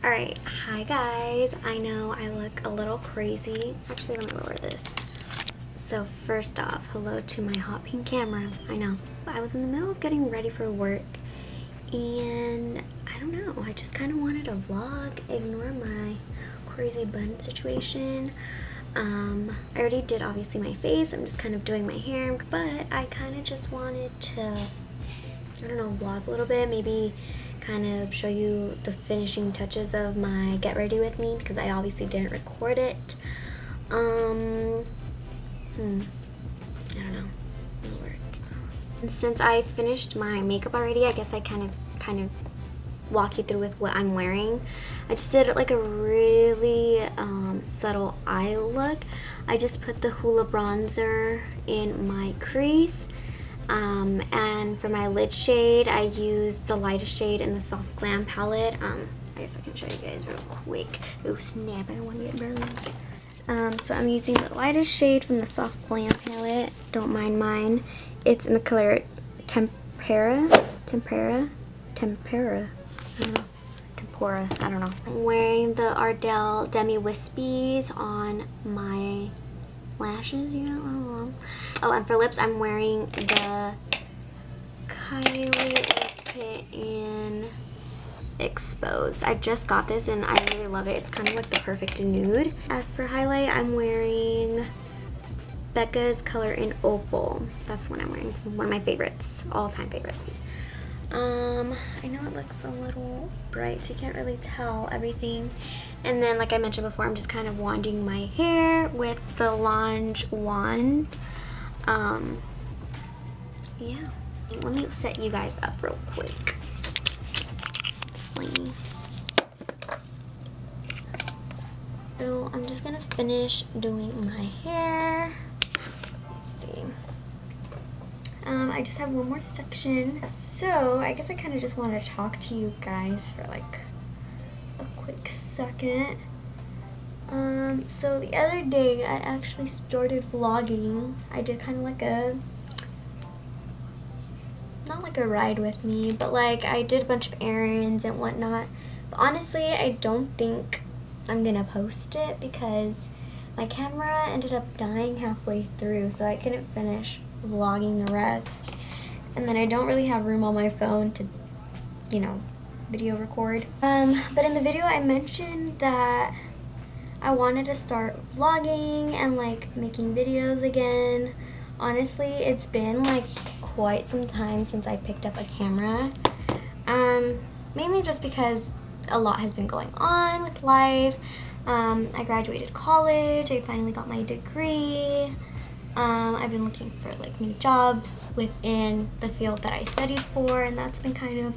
Alright, hi guys. I know I look a little crazy. Actually, let me lower this. So first off, hello to my hot pink camera. I know. I was in the middle of getting ready for work and I don't know, I just kind of wanted to vlog, ignore my crazy bun situation. I already did obviously my face. I'm just kind of doing my hair, but I kind of just wanted to, I don't know, vlog a little bit, maybe kind of show you the finishing touches of my get ready with me because I obviously didn't record it. I don't know. No word. And since I finished my makeup already, I guess I kind of walk you through with what I'm wearing. I just did like a really subtle eye look. I just put the Hoola bronzer in my crease. And for my lid shade, I used the lightest shade in the Soft Glam palette. I guess I can show you guys real quick. Oh snap, I don't want to get burned. So I'm using the lightest shade from the Soft Glam palette. Don't mind mine. It's in the color Tempera. I don't know. I'm wearing the Ardell Demi Wispies on my lashes, you know. Oh, and for lips, I'm wearing the Kylie Kit in Exposed. I just got this and I really love it. It's kind of like the perfect nude. As for highlight, I'm wearing Becca's color in Opal. That's what I'm wearing. It's one of my favorites, all-time favorites. I know it looks a little bright, so you can't really tell everything. And then, like I mentioned before, I'm just kind of wanding my hair with the Lange wand. Yeah. Let me set you guys up real quick. Slimy. So I'm just gonna finish doing my hair. Let's see. I just have one more section. So I guess I kind of just want to talk to you guys for like a quick second. So the other day I actually started vlogging. I did kind of like not like a ride with me, but like I did a bunch of errands and whatnot. But honestly, I don't think I'm gonna post it because my camera ended up dying halfway through, so I couldn't finish vlogging the rest. And then I don't really have room on my phone to, you know, video record. But in the video I mentioned that I wanted to start vlogging and like making videos again. Honestly, it's been like quite some time since I picked up a camera. Mainly just because a lot has been going on with life. I graduated college, I finally got my degree. I've been looking for like new jobs within the field that I studied for, and that's been kind of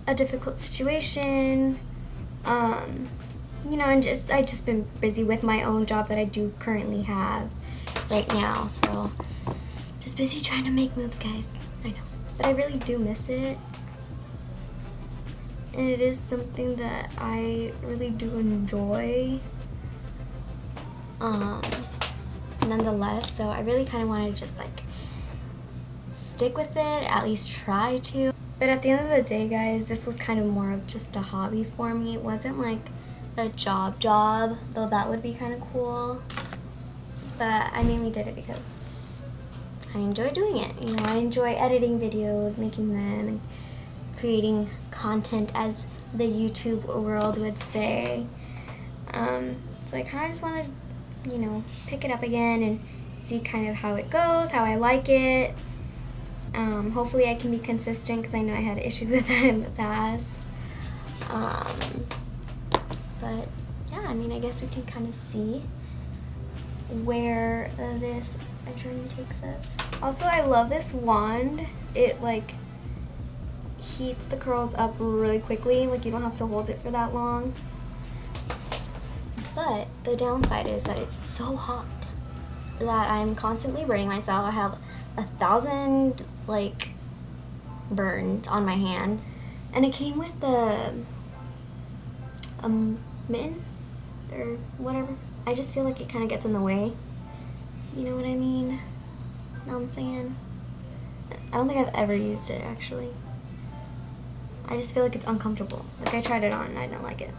a difficult situation. You know, and I've just been busy with my own job that I do currently have right now, so just busy trying to make moves, guys. I know, but I really do miss it, and it is something that I really do enjoy. Nonetheless, so I really kind of wanted to just like stick with it, at least try to. But at the end of the day, guys, this was kind of more of just a hobby for me. It wasn't like a job, though that would be kind of cool. But I mainly did it because I enjoy doing it. You know, I enjoy editing videos, making them, and creating content, as the YouTube world would say. So I kind of just wanted to, you know, pick it up again and see kind of how it goes, how I like it. Hopefully I can be consistent because I know I had issues with that in the past. But yeah, I mean, I guess we can kind of see where this journey takes us. Also, I love this wand. It like heats the curls up really quickly. Like, you don't have to hold it for that long. But the downside is that it's so hot that I'm constantly burning myself. I have 1,000 like burns on my hand, and it came with the mitten or whatever. I just feel like it kind of gets in the way. You know what I mean? Know what I'm saying? I don't think I've ever used it, actually. I just feel like it's uncomfortable. Like, I tried it on and I didn't like it.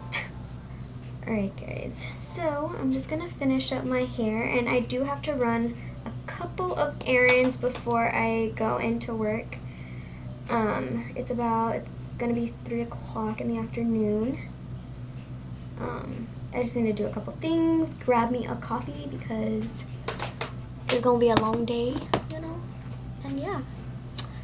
Alright guys, so I'm just gonna finish up my hair, and I do have to run a couple of errands before I go into work. It's gonna be 3 o'clock in the afternoon. I just need to do a couple things, grab me a coffee because it's gonna be a long day, you know, and yeah,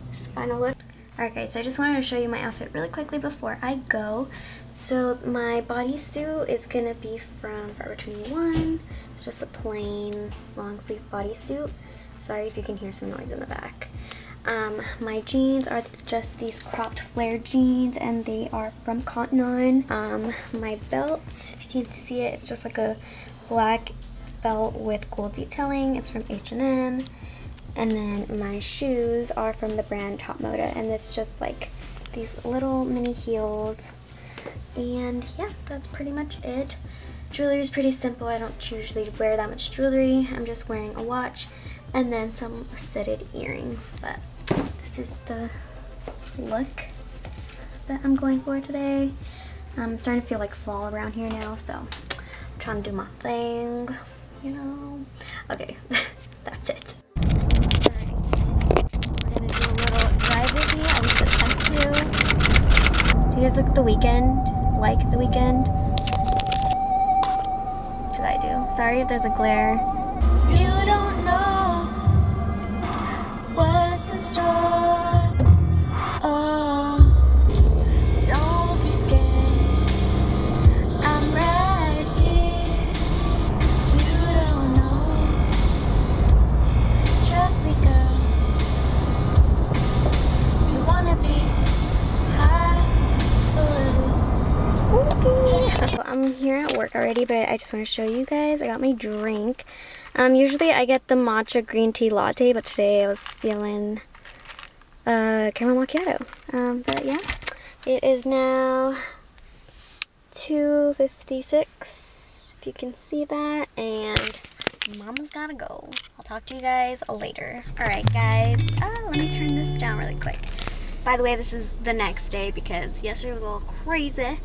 this is the final look. Alright guys, so I just wanted to show you my outfit really quickly before I go. So my bodysuit is gonna be from Forever 21. It's just a plain long sleeve bodysuit. Sorry if you can hear some noise in the back. My jeans are just these cropped flare jeans, and they are from Cotton On. My belt, if you can see it, it's just like a black belt with gold detailing. It's from H&M. And then my shoes are from the brand Top Moda, and it's just like these little mini heels. And yeah, that's pretty much it. Jewelry is pretty simple. I don't usually wear that much jewelry. I'm just wearing a watch and then some studded earrings. But this is the look that I'm going for today. I'm starting to feel like fall around here now, so I'm trying to do my thing, you know. Okay, that's it. You guys look The Weeknd, like The Weeknd? Because I do. Sorry if there's a glare. You don't know what's in store. Oh, don't be scared. I'm right here. You don't know. Trust me, girl. You wanna be high. I'm here at work already, but I just want to show you guys. I got my drink. Usually I get the matcha green tea latte, but today I was feeling caramel macchiato. But yeah, it is now 2:56, if you can see that, and Mama's gotta go. I'll talk to you guys later. Alright guys, let me turn this down really quick. By the way, this is the next day because yesterday was a little crazy.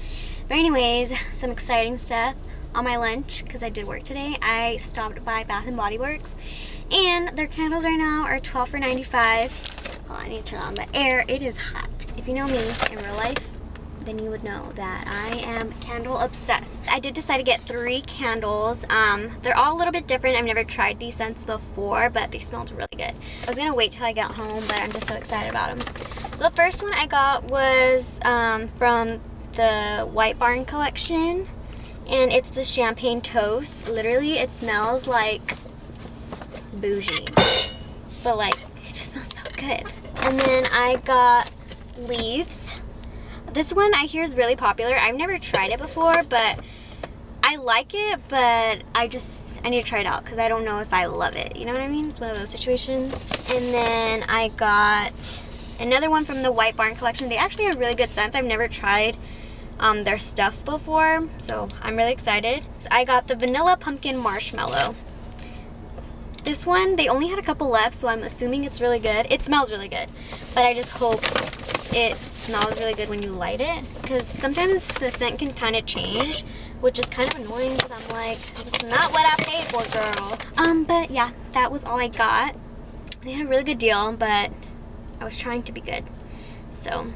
But anyways, some exciting stuff. On my lunch, because I did work today, I stopped by Bath & Body Works, and their candles right now are $12 for $95. Oh, I need to turn on the air. It is hot. If you know me in real life, then you would know that I am candle obsessed. I did decide to get 3 candles. They're all a little bit different. I've never tried these scents before, but they smelled really good. I was gonna wait till I got home, but I'm just so excited about them. So the first one I got was from the White Barn collection, and it's the champagne toast. Literally, it smells like bougie, but like it just smells so good. And then I got Leaves. This one I hear is really popular. I've never tried it before, but I like it, but I need to try it out because I don't know if I love it. You know what I mean? It's one of those situations. And then I got another one from the White Barn collection. They actually have really good scents. I've never tried their stuff before, so I'm really excited. So I got the Vanilla Pumpkin Marshmallow. This one, they only had a couple left, so I'm assuming it's really good. It smells really good, but I just hope it smells really good when you light it, because sometimes the scent can kind of change, which is kind of annoying because I'm like, it's not what I paid for, girl. But yeah, that was all I got. They had a really good deal, but I was trying to be good. So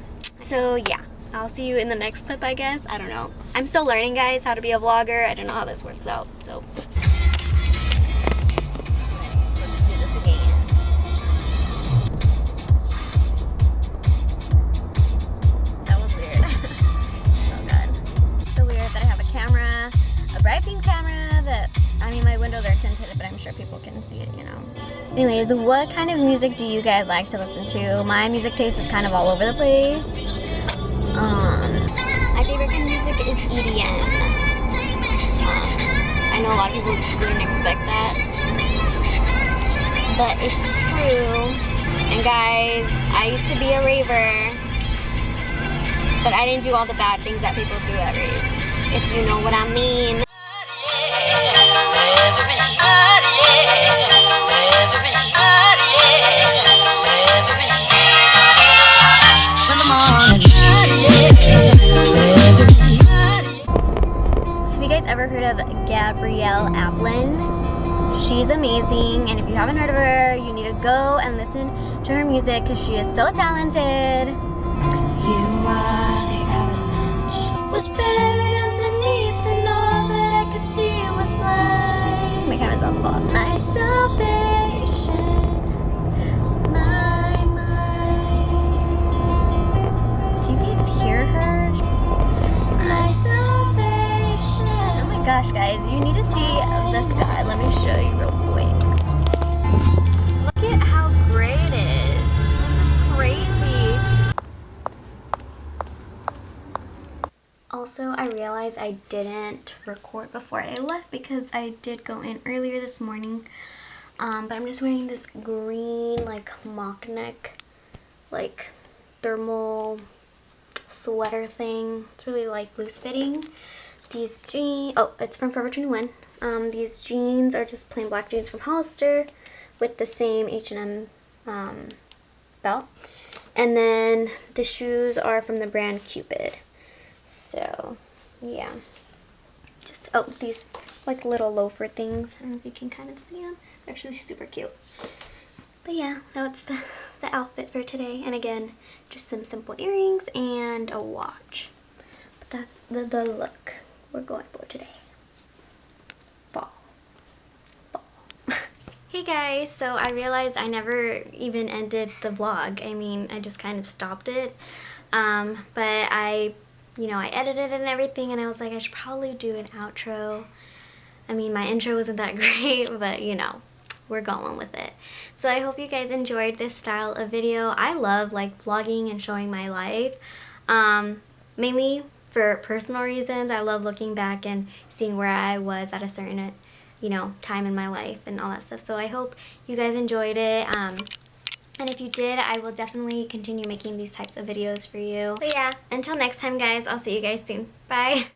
yeah. I'll see you in the next clip, I guess. I don't know. I'm still learning, guys, how to be a vlogger. I don't know how this works out, so. Let's do this again. That was weird. So good. So weird that I have a camera, a bright beam camera that, I mean, my windows are tinted, but I'm sure people can see it, you know. Anyways, what kind of music do you guys like to listen to? My music taste is kind of all over the place. My favorite kind of music is EDM. I know a lot of people wouldn't expect that, but it's true. And guys, I used to be a raver, but I didn't do all the bad things that people do at raves, if you know what I mean. Have you guys ever heard of Gabrielle Aplin? She's amazing, and if you haven't heard of her, you need to go and listen to her music because she is so talented. You are the avalanche, was buried underneath, and all that I could see was black. My camera's on spot. My salvation, my mind. Do you guys hear her? My salvation. Oh my gosh, guys, you need to see the sky. Let me show you real quick. Look at how gray it is. This is crazy. Also, I realized I didn't record before I left because I did go in earlier this morning. But I'm just wearing this green, like, mock neck, like, thermal sweater thing. It's really, like, loose fitting. These jeans, oh, it's from Forever 21. These jeans are just plain black jeans from Hollister with the same H&M belt. And then the shoes are from the brand Cupid. So, yeah. Just, oh, these like little loafer things. I don't know if you can kind of see them. They're actually super cute. But yeah, that's the outfit for today. And again, just some simple earrings and a watch. But that's the look we're going for today. Fall. Hey guys, so I realized I never even ended the vlog. I mean, I just kind of stopped it. But I edited it and everything, and I was like, I should probably do an outro. I mean, my intro wasn't that great, but we're going with it. So I hope you guys enjoyed this style of video. I love like vlogging and showing my life. Mainly for personal reasons. I love looking back and seeing where I was at a certain, time in my life and all that stuff. So I hope you guys enjoyed it. And if you did, I will definitely continue making these types of videos for you. But yeah, until next time, guys, I'll see you guys soon. Bye.